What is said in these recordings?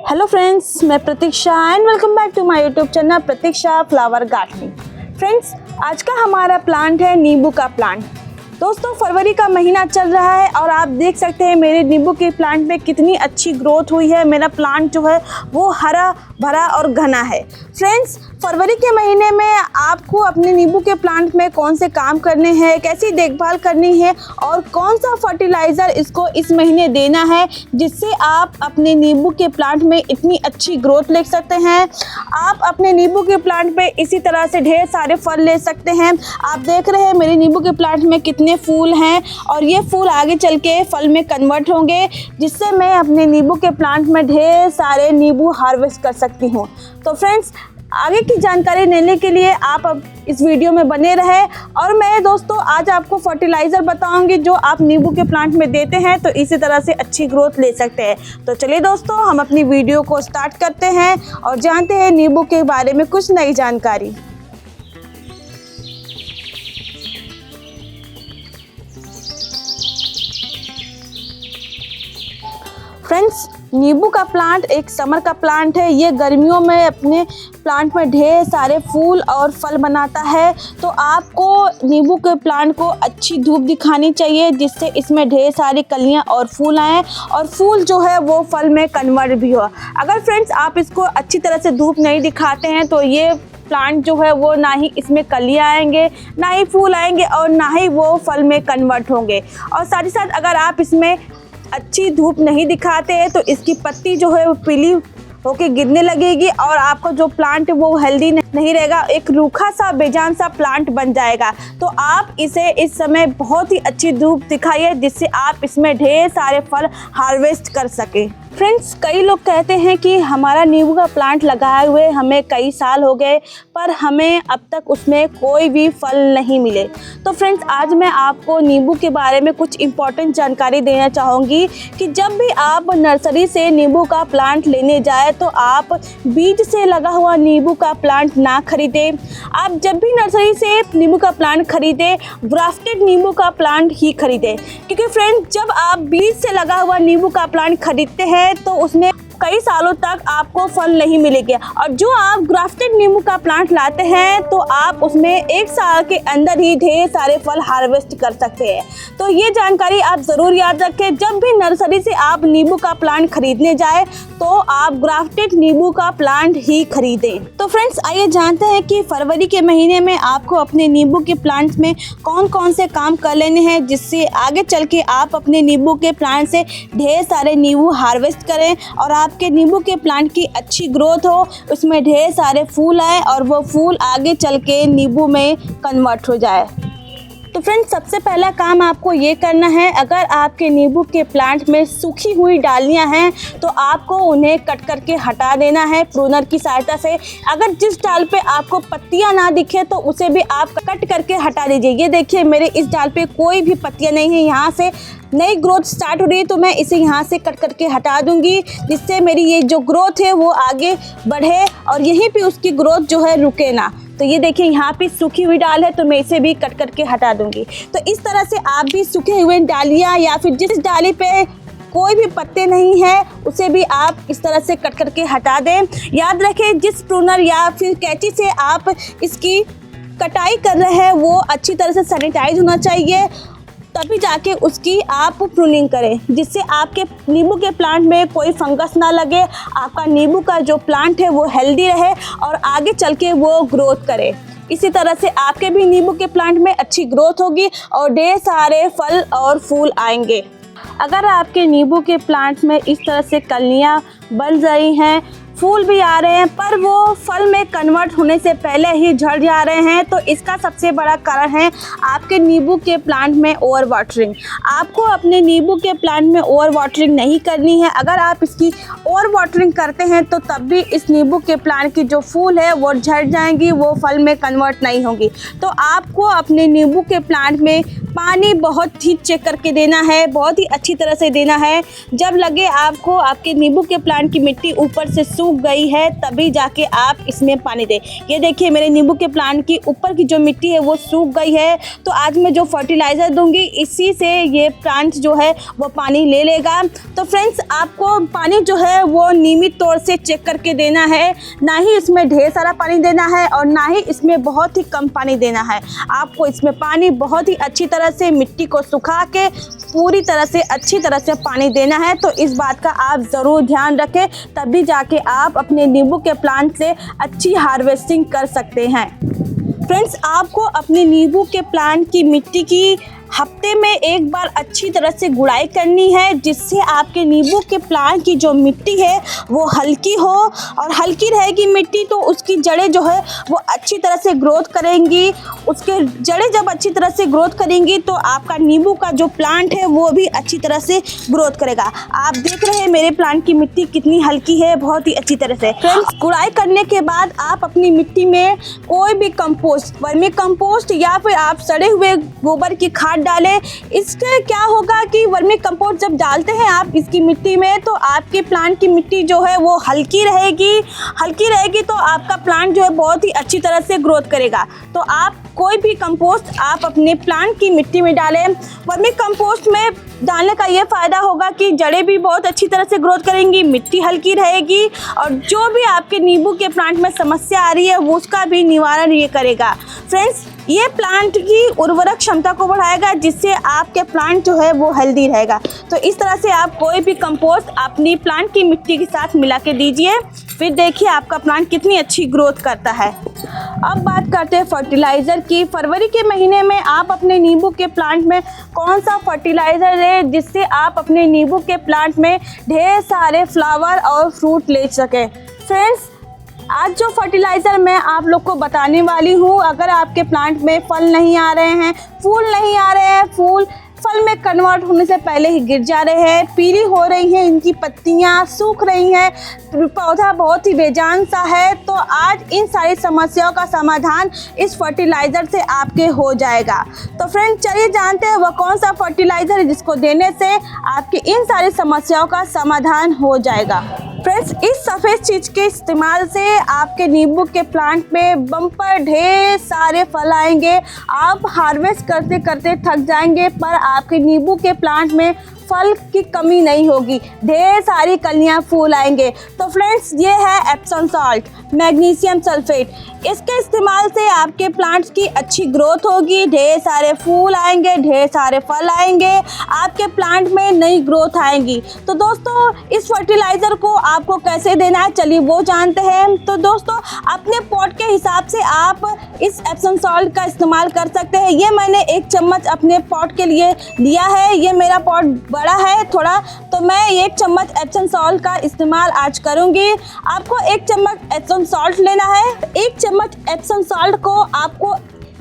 Hello friends, मैं Pratiksha and welcome back to my YouTube channel Pratiksha flower gardening. Friends, आज का हमारा प्लांट है नींबू का प्लांट। दोस्तों, फरवरी का महीना चल रहा है और आप देख सकते हैं मेरे नींबू के प्लांट में कितनी अच्छी ग्रोथ हुई है। मेरा प्लांट जो है वो हरा भरा और घना है। फ्रेंड्स, फरवरी के महीने में आपको अपने नींबू के प्लांट में कौन से काम करने हैं, कैसी देखभाल करनी है और कौन सा फर्टिलाइज़र इसको इस महीने देना है जिससे आप अपने नींबू के प्लांट में इतनी अच्छी ग्रोथ ले सकते हैं। आप अपने नींबू के प्लांट पे इसी तरह से ढेर सारे फल ले सकते हैं। आप देख रहे हैं मेरे नींबू के प्लांट में कितने फूल हैं और ये फूल आगे चल के फल में कन्वर्ट होंगे जिससे मैं अपने नींबू के प्लांट में ढेर सारे नींबू हार्वेस्ट कर सकती हूँ। तो फ्रेंड्स, आगे की जानकारी लेने के लिए आप अब इस वीडियो में बने रहे और मैं दोस्तों आज आपको फर्टिलाइज़र बताऊंगी जो आप नींबू के प्लांट में देते हैं तो इसी तरह से अच्छी ग्रोथ ले सकते हैं। तो चलिए दोस्तों, हम अपनी वीडियो को स्टार्ट करते हैं और जानते हैं नींबू के बारे में कुछ नई जानकारी। फ्रेंड्स, नींबू का प्लांट एक समर का प्लांट है। ये गर्मियों में अपने प्लांट में ढेर सारे फूल और फल बनाता है। तो आपको नींबू के प्लांट को अच्छी धूप दिखानी चाहिए जिससे इसमें ढेर सारी कलियां और फूल आएँ और फूल जो है वो फल में कन्वर्ट भी हो। अगर फ्रेंड्स आप इसको अच्छी तरह से धूप नहीं दिखाते हैं तो ये प्लांट जो है वो ना ही इसमें कलियां आएंगे, ना ही फूल आएंगे और ना ही वो फल में कन्वर्ट होंगे। और साथ ही साथ अगर आप इसमें अच्छी धूप नहीं दिखाते हैं तो इसकी पत्ती जो है वो पीली होके गिरने लगेगी और आपका जो प्लांट वो हेल्दी नहीं रहेगा, एक रूखा सा बेजान सा प्लांट बन जाएगा। तो आप इसे इस समय बहुत ही अच्छी धूप दिखाइए जिससे आप इसमें ढेर सारे फल हार्वेस्ट कर सकें। फ्रेंड्स, कई लोग कहते हैं कि हमारा नींबू का प्लांट लगाए हुए हमें कई साल हो गए पर हमें अब तक उसमें कोई भी फल नहीं मिले। तो फ्रेंड्स, आज मैं आपको नींबू के बारे में कुछ इम्पॉर्टेंट जानकारी देना चाहूँगी कि जब भी आप नर्सरी से नींबू का प्लांट लेने जाए तो आप बीज से लगा हुआ नींबू का प्लांट ना खरीदें। आप जब भी नर्सरी से नींबू का प्लांट खरीदें, ग्राफ्टेड नींबू का प्लांट ही खरीदें। क्योंकि फ्रेंड्स, जब आप बीज से लगा हुआ नींबू का प्लांट खरीदते हैं तो उसमें कई सालों तक आपको फल नहीं मिलेंगे और जो आप ग्राफ्टेड नींबू का प्लांट लाते हैं तो आप उसमें एक साल के अंदर ही ढेर सारे फल हार्वेस्ट कर सकते हैं। तो ये जानकारी आप ज़रूर याद रखें। जब भी नर्सरी से आप नींबू का प्लांट खरीदने जाए तो आप ग्राफ्टेड नींबू का प्लांट ही खरीदें। तो फ्रेंड्स, आइए जानते हैं कि फरवरी के महीने में आपको अपने नींबू के प्लांट में कौन कौन से काम कर लेने हैं जिससे आगे चल के आप अपने नींबू के प्लांट से ढेर सारे नींबू हार्वेस्ट करें और आपके नींबू के प्लांट की अच्छी ग्रोथ हो, उसमें ढेर सारे फूल आए और वो फूल आगे चल के नींबू में कन्वर्ट हो जाए। तो फ्रेंड्स, सबसे पहला काम आपको ये करना है, अगर आपके नींबू के प्लांट में सूखी हुई डालियां हैं तो आपको उन्हें कट करके हटा देना है प्रूनर की सहायता से। अगर जिस डाल पे आपको पत्तियां ना दिखे तो उसे भी आप कट करके हटा दीजिए। ये देखिए, मेरे इस डाल पे कोई भी पत्तियां नहीं है, यहाँ से नई ग्रोथ स्टार्ट हो रही है तो मैं इसे यहाँ से कट करके हटा दूंगी जिससे मेरी ये जो ग्रोथ है वो आगे बढ़े और यहीं पे उसकी ग्रोथ जो है रुके ना। तो ये देखिए, यहाँ पे सूखी हुई डाल है तो मैं इसे भी कट करके हटा दूंगी। तो इस तरह से आप भी सूखे हुए डालियाँ या फिर जिस डाली पे कोई भी पत्ते नहीं है उसे भी आप इस तरह से कट करके हटा दें। याद रखें, जिस प्रूनर या फिर कैंची से आप इसकी कटाई कर रहे हैं वो अच्छी तरह से सैनिटाइज होना चाहिए, तभी जाके उसकी आप प्रूनिंग करें जिससे आपके नींबू के प्लांट में कोई फंगस ना लगे, आपका नींबू का जो प्लांट है वो हेल्दी रहे और आगे चल के वो ग्रोथ करे। इसी तरह से आपके भी नींबू के प्लांट में अच्छी ग्रोथ होगी और ढेर सारे फल और फूल आएंगे। अगर आपके नींबू के प्लांट में इस तरह से कलियां बन रही हैं, फूल भी आ रहे हैं पर वो फल में कन्वर्ट होने से पहले ही झड़ जा रहे हैं तो इसका सबसे बड़ा कारण है आपके नींबू के प्लांट में ओवर वाटरिंग। आपको अपने नींबू के प्लांट में ओवर वाटरिंग नहीं करनी है। अगर आप इसकी ओवर वाटरिंग करते हैं तो तब भी इस नींबू के प्लांट की जो फूल है वो झड़ जाएंगी, वो फल में कन्वर्ट नहीं होंगी। तो आपको अपने नींबू के प्लांट में पानी बहुत ही चेक करके देना है, बहुत ही अच्छी तरह से देना है। जब लगे आपको आपके नींबू के प्लांट की मिट्टी ऊपर से सूख सूख गई है तभी जाके आप इसमें पानी दें। ये देखिए मेरे नींबू के प्लांट की ऊपर की जो मिट्टी है वो सूख गई है, तो आज मैं जो फर्टिलाइज़र दूंगी इसी से ये प्लांट जो है वो पानी ले लेगा। तो फ्रेंड्स, आपको पानी जो है वो नियमित तौर से चेक करके देना है, ना ही इसमें ढेर सारा पानी देना है और ना ही इसमें बहुत ही कम पानी देना है। आपको इसमें पानी बहुत ही अच्छी तरह से मिट्टी को सुखा के पूरी तरह से अच्छी तरह से पानी देना है। तो इस बात का आप ज़रूर ध्यान रखें, तभी जाके आप अपने नींबू के प्लांट से अच्छी हार्वेस्टिंग कर सकते हैं। फ्रेंड्स, आपको अपने नींबू के प्लांट की मिट्टी की हफ्ते में एक बार अच्छी तरह से गुड़ाई करनी है, जिससे आपके नींबू के प्लांट की जो मिट्टी है वो हल्की हो, और हल्की रहेगी मिट्टी तो उसकी जड़ें जो है वो अच्छी तरह से ग्रोथ करेंगी। उसके जड़ें जब अच्छी तरह से ग्रोथ करेंगी तो आपका नींबू का जो प्लांट है वो भी अच्छी तरह से ग्रोथ करेगा। आप देख रहे हैं मेरे प्लांट की मिट्टी कितनी हल्की है, बहुत ही अच्छी तरह से। फ्रेंड्स, गुड़ाई करने के बाद आप अपनी मिट्टी में कोई भी कंपोस्ट, वर्मी कंपोस्ट या फिर आप सड़े हुए गोबर की खाद डालें। इससे क्या होगा कि वर्मी कंपोस्ट जब डालते हैं आप इसकी मिट्टी में तो आपके प्लांट की मिट्टी जो है वो हल्की रहेगी तो आपका प्लांट जो है बहुत ही अच्छी तरह से ग्रोथ करेगा। तो आप कोई भी कंपोस्ट आप अपने प्लांट की मिट्टी में डालें। वर्मी कंपोस्ट में डालने का ये फ़ायदा होगा कि जड़ें भी बहुत अच्छी तरह से ग्रोथ करेंगी, मिट्टी हल्की रहेगी और जो भी आपके नींबू के प्लांट में समस्या आ रही है वो उसका भी निवारण ये करेगा। फ्रेंड्स, ये प्लांट की उर्वरक क्षमता को बढ़ाएगा, जिससे आपके प्लांट जो है वो हेल्दी रहेगा। तो इस तरह से आप कोई भी कंपोस्ट अपनी प्लांट की मिट्टी के साथ मिला के दीजिए, फिर देखिए आपका प्लांट कितनी अच्छी ग्रोथ करता है। अब बात करते हैं फर्टिलाइज़र की। फरवरी के महीने में आप अपने नींबू के प्लांट में कौन सा फर्टिलाइज़र दें जिससे आप अपने नींबू के प्लांट में ढेर सारे फ्लावर और फ्रूट ले सकें। फ्रेंड्स, आज जो फर्टिलाइज़र मैं आप लोग को बताने वाली हूँ, अगर आपके प्लांट में फल नहीं आ रहे हैं, फूल नहीं आ रहे हैं, फूल फल में कन्वर्ट होने से पहले ही गिर जा रहे हैं, पीली हो रही हैं इनकी पत्तियाँ, सूख रही हैं, पौधा बहुत ही बेजान सा है, तो आज इन सारी समस्याओं का समाधान इस फर्टिलाइज़र से आपके हो जाएगा। तो फ्रेंड, चलिए जानते हैं वह कौन सा फर्टिलाइज़र है जिसको देने से आपकी इन सारी समस्याओं का समाधान हो जाएगा। फ्रेंड्स, इस सफ़ेद चीज़ के इस्तेमाल से आपके नींबू के प्लांट में बम्पर ढेर सारे फल आएंगे। आप हार्वेस्ट करते करते थक जाएंगे, पर आपके नींबू के प्लांट में फल की कमी नहीं होगी, ढेर सारी कलियां फूल आएंगे। तो फ्रेंड्स, ये है एप्सम सॉल्ट, मैग्नीशियम सल्फेट। इसके इस्तेमाल से आपके प्लांट्स की अच्छी ग्रोथ होगी, ढेर सारे फूल आएंगे, ढेर सारे फल आएंगे, आपके प्लांट में नई ग्रोथ आएंगी। तो दोस्तों, इस फर्टिलाइज़र को आपको कैसे देना है चलिए वो जानते हैं। तो दोस्तों, अपने पॉट के हिसाब से आप इस एप्सम सॉल्ट का इस्तेमाल कर सकते हैं। ये मैंने 1 चम्मच अपने पॉट के लिए लिया है, ये मेरा पॉट बड़ा है थोड़ा, तो मैं 1 चम्मच एप्सम सॉल्ट का इस्तेमाल आज करूंगी। आपको 1 चम्मच एप्सम सॉल्ट लेना है। 1 चम्मच एप्सम सॉल्ट को आपको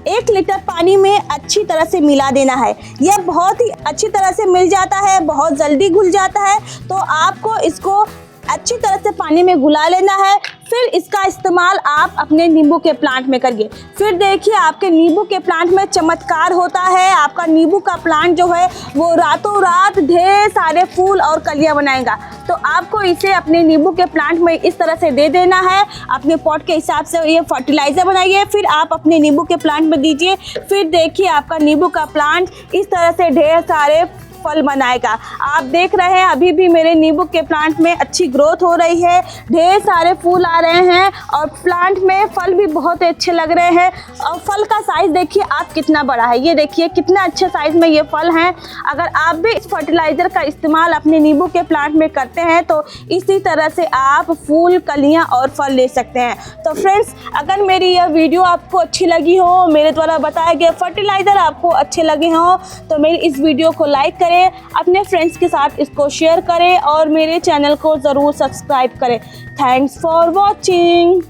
1 लीटर पानी में अच्छी तरह से मिला देना है। यह बहुत ही अच्छी तरह से मिल जाता है, बहुत जल्दी घुल जाता है, तो आपको इसको अच्छी तरह से पानी में घुला लेना है। फिर इसका इस्तेमाल आप अपने नींबू के प्लांट में करिए। फिर देखिए आपके नींबू के प्लांट में चमत्कार होता है। आपका नींबू का प्लांट जो है वो रातों रात ढेर सारे फूल और कलियां बनाएगा। तो आपको इसे अपने नींबू के प्लांट में इस तरह से दे देना है। अपने पॉट के हिसाब से ये फर्टिलाइज़र बनाइए, फिर आप अपने नींबू के प्लांट में दीजिए। फिर देखिए आपका नींबू का प्लांट इस तरह से ढेर सारे फल बनाएगा। आप देख रहे हैं अभी भी मेरे नींबू के प्लांट में अच्छी ग्रोथ हो रही है, ढेर सारे फूल आ रहे हैं और प्लांट में फल भी बहुत अच्छे लग रहे हैं। और फल का साइज़ देखिए आप कितना बड़ा है, ये देखिए कितना अच्छे साइज़ में ये फल हैं। अगर आप भी इस फर्टिलाइज़र का इस्तेमाल अपने नींबू के प्लांट में करते हैं तो इसी तरह से आप फूल, कलियाँ और फल ले सकते हैं। तो फ्रेंड्स, अगर मेरी यह वीडियो आपको अच्छी लगी हो, मेरे द्वारा बताए गए फर्टिलाइज़र आपको अच्छे लगे हों, तो मेरी इस वीडियो को लाइक करें, अपने फ्रेंड्स के साथ इसको शेयर करें और मेरे चैनल को ज़रूर सब्सक्राइब करें। Thanks for watching.